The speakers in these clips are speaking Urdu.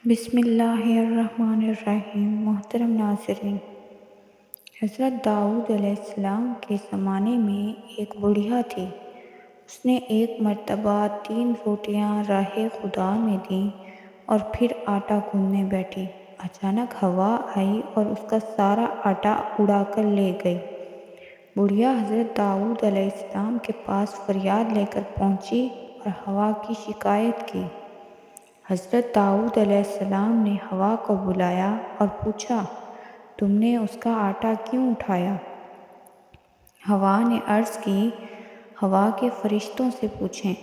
بسم اللہ الرحمن الرحیم۔ محترم ناظرین، حضرت داؤد علیہ السلام کے زمانے میں ایک بڑھیا تھی۔ اس نے ایک مرتبہ 3 روٹیاں راہ خدا میں دیں اور پھر آٹا گوندنے بیٹھی۔ اچانک ہوا آئی اور اس کا سارا آٹا اڑا کر لے گئی۔ بڑھیا حضرت داؤد علیہ السلام کے پاس فریاد لے کر پہنچی اور ہوا کی شکایت کی۔ حضرت داؤد علیہ السلام نے ہوا کو بلایا اور پوچھا، تم نے اس کا آٹا کیوں اٹھایا؟ ہوا نے عرض کی، ہوا کے فرشتوں سے پوچھیں۔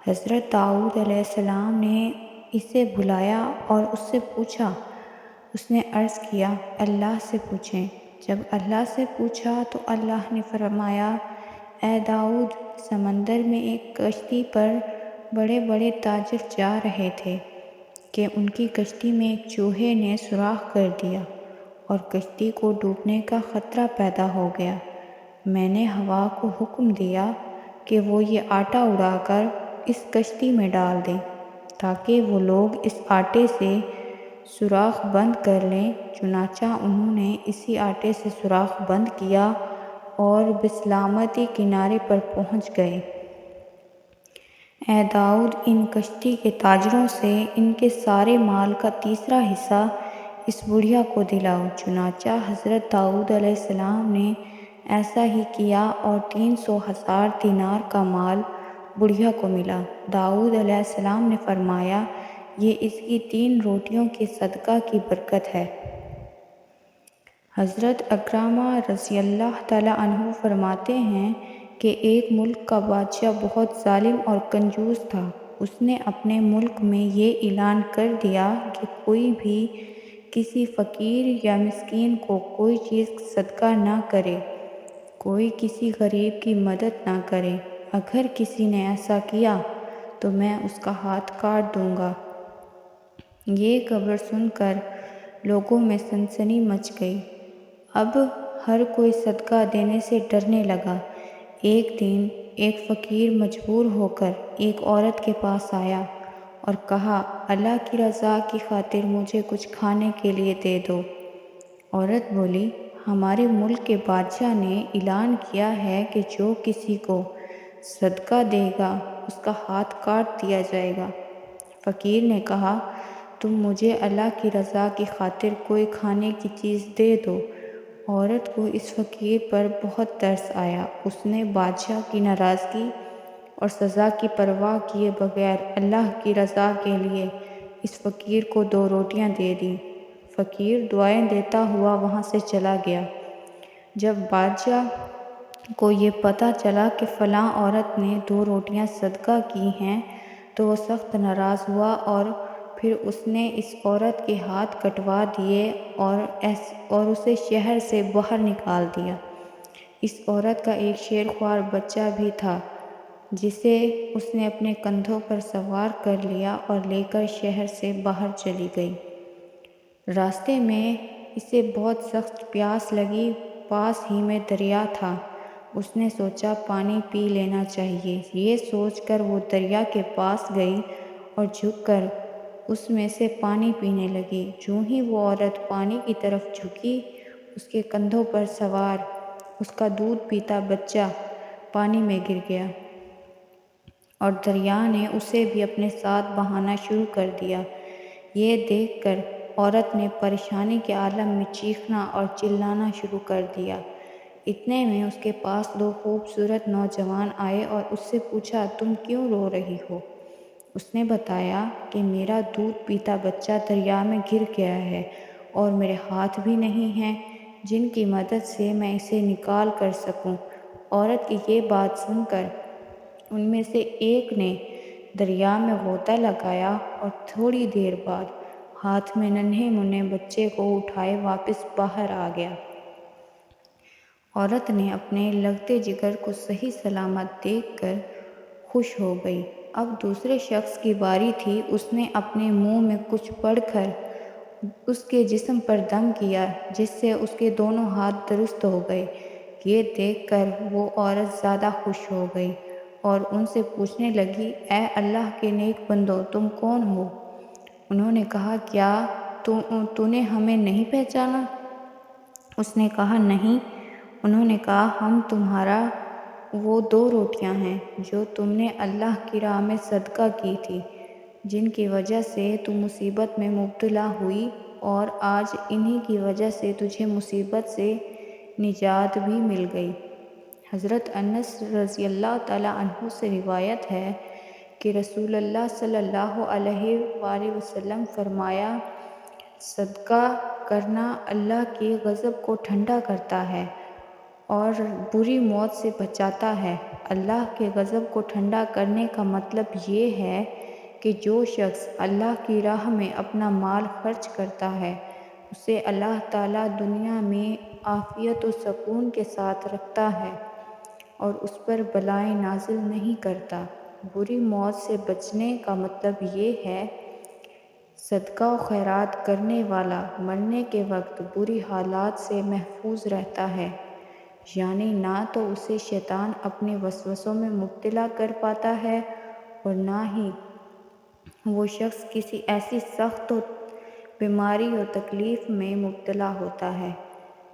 حضرت داؤد علیہ السلام نے اسے بلایا اور اس سے پوچھا۔ اس نے عرض کیا، اللہ سے پوچھیں۔ جب اللہ سے پوچھا تو اللہ نے فرمایا، اے داؤد، سمندر میں ایک کشتی پر بڑے بڑے تاجر جا رہے تھے کہ ان کی کشتی میں ایک چوہے نے سوراخ کر دیا اور کشتی کو ڈوبنے کا خطرہ پیدا ہو گیا۔ میں نے ہوا کو حکم دیا کہ وہ یہ آٹا اڑا کر اس کشتی میں ڈال دے تاکہ وہ لوگ اس آٹے سے سوراخ بند کر لیں۔ چنانچہ انہوں نے اسی آٹے سے سوراخ بند کیا اور بسلامتی کنارے پر پہنچ گئے۔ اے داؤد، ان کشتی کے تاجروں سے ان کے سارے مال کا تیسرا حصہ اس بڑھیا کو دلاؤ۔ چنانچہ حضرت داؤد علیہ السلام نے ایسا ہی کیا اور 300,000 دینار کا مال بڑھیا کو ملا۔ داؤد علیہ السلام نے فرمایا، یہ اس کی 3 روٹیوں کے صدقہ کی برکت ہے۔ حضرت اکرمہ رضی اللہ تعالیٰ عنہ فرماتے ہیں کہ ایک ملک کا بادشاہ بہت ظالم اور کنجوس تھا۔ اس نے اپنے ملک میں یہ اعلان کر دیا کہ کوئی بھی کسی فقیر یا مسکین کو کوئی چیز صدقہ نہ کرے، کوئی کسی غریب کی مدد نہ کرے۔ اگر کسی نے ایسا کیا تو میں اس کا ہاتھ کاٹ دوں گا۔ یہ خبر سن کر لوگوں میں سنسنی مچ گئی۔ اب ہر کوئی صدقہ دینے سے ڈرنے لگا۔ ایک دن ایک فقیر مجبور ہو کر ایک عورت کے پاس آیا اور کہا، اللہ کی رضا کی خاطر مجھے کچھ کھانے کے لیے دے دو۔ عورت بولی، ہمارے ملک کے بادشاہ نے اعلان کیا ہے کہ جو کسی کو صدقہ دے گا اس کا ہاتھ کاٹ دیا جائے گا۔ فقیر نے کہا، تم مجھے اللہ کی رضا کی خاطر کوئی کھانے کی چیز دے دو۔ عورت کو اس فقیر پر بہت ترس آیا۔ اس نے بادشاہ کی ناراضگی اور سزا کی پرواہ کیے بغیر اللہ کی رضا کے لیے اس فقیر کو 2 روٹیاں دے دیں۔ فقیر دعائیں دیتا ہوا وہاں سے چلا گیا۔ جب بادشاہ کو یہ پتہ چلا کہ فلاں عورت نے 2 روٹیاں صدقہ کی ہیں تو وہ سخت ناراض ہوا اور پھر اس نے اس عورت کے ہاتھ کٹوا دیے اور اسے شہر سے باہر نکال دیا۔ اس عورت کا ایک شیرخوار بچہ بھی تھا جسے اس نے اپنے کندھوں پر سوار کر لیا اور لے کر شہر سے باہر چلی گئی۔ راستے میں اسے بہت سخت پیاس لگی۔ پاس ہی میں دریا تھا۔ اس نے سوچا پانی پی لینا چاہیے۔ یہ سوچ کر وہ دریا کے پاس گئی اور جھک کر اس میں سے پانی پینے لگی۔ جوں ہی وہ عورت پانی کی طرف جھکی، اس کے کندھوں پر سوار اس کا دودھ پیتا بچہ پانی میں گر گیا اور دریا نے اسے بھی اپنے ساتھ بہانا شروع کر دیا۔ یہ دیکھ کر عورت نے پریشانی کے عالم میں چیخنا اور چلانا شروع کر دیا۔ اتنے میں اس کے پاس 2 خوبصورت نوجوان آئے اور اس سے پوچھا، تم کیوں رو رہی ہو؟ اس نے بتایا کہ میرا دودھ پیتا بچہ دریا میں گر گیا ہے اور میرے ہاتھ بھی نہیں ہیں جن کی مدد سے میں اسے نکال کر سکوں۔ عورت کی یہ بات سن کر ان میں سے ایک نے دریا میں غوطہ لگایا اور تھوڑی دیر بعد ہاتھ میں ننھے منھے بچے کو اٹھائے واپس باہر آ گیا۔ عورت نے اپنے لگتے جگر کو صحیح سلامت دیکھ کر خوش ہو گئی۔ اب دوسرے شخص کی باری تھی۔ اس نے اپنے منہ میں کچھ پڑھ کر اس کے جسم پر دم کیا جس سے اس کے دونوں ہاتھ درست ہو گئے۔ یہ دیکھ کر وہ عورت زیادہ خوش ہو گئی اور ان سے پوچھنے لگی، اے اللہ کے نیک بندو، تم کون ہو؟ انہوں نے کہا کیا تو نے ہمیں نہیں پہچانا؟ اس نے کہا نہیں۔ انہوں نے کہا ہم تمہارا وہ 2 روٹیاں ہیں جو تم نے اللہ کی راہ میں صدقہ کی تھی، جن کی وجہ سے تم مصیبت میں مبتلا ہوئی، اور آج انہی کی وجہ سے تجھے مصیبت سے نجات بھی مل گئی۔ حضرت انس رضی اللہ تعالیٰ عنہ سے روایت ہے کہ رسول اللہ صلی اللہ علیہ وآلہ وسلم فرمایا، صدقہ کرنا اللہ کے غضب کو ٹھنڈا کرتا ہے اور بری موت سے بچاتا ہے۔ اللہ کے غضب کو ٹھنڈا کرنے کا مطلب یہ ہے کہ جو شخص اللہ کی راہ میں اپنا مال خرچ کرتا ہے، اسے اللہ تعالیٰ دنیا میں عافیت و سکون کے ساتھ رکھتا ہے اور اس پر بلائیں نازل نہیں کرتا۔ بری موت سے بچنے کا مطلب یہ ہے، صدقہ و خیرات کرنے والا مرنے کے وقت بری حالات سے محفوظ رہتا ہے، یعنی نہ تو اسے شیطان اپنے وسوسوں میں مبتلا کر پاتا ہے اور نہ ہی وہ شخص کسی ایسی سخت بیماری و تکلیف میں مبتلا ہوتا ہے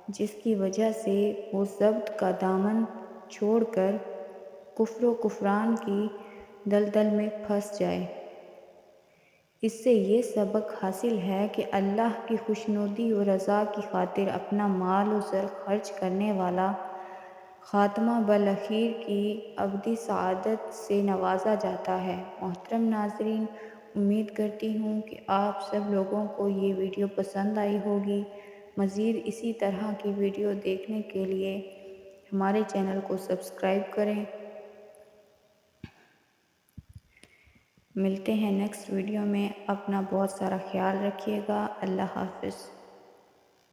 جس کی وجہ سے وہ ضبط کا دامن چھوڑ کر کفر و کفران کی دلدل میں پھنس جائے۔ اس سے یہ سبق حاصل ہے کہ اللہ کی خوشنودی و رضا کی خاطر اپنا مال و زر خرچ کرنے والا خاتمہ بالخیر کی ابدی سعادت سے نوازا جاتا ہے۔ محترم ناظرین، امید کرتی ہوں کہ آپ سب لوگوں کو یہ ویڈیو پسند آئی ہوگی۔ مزید اسی طرح کی ویڈیو دیکھنے کے لیے ہمارے چینل کو سبسکرائب کریں۔ ملتے ہیں نیکسٹ ویڈیو میں۔ اپنا بہت سارا خیال رکھیے گا۔ اللہ حافظ۔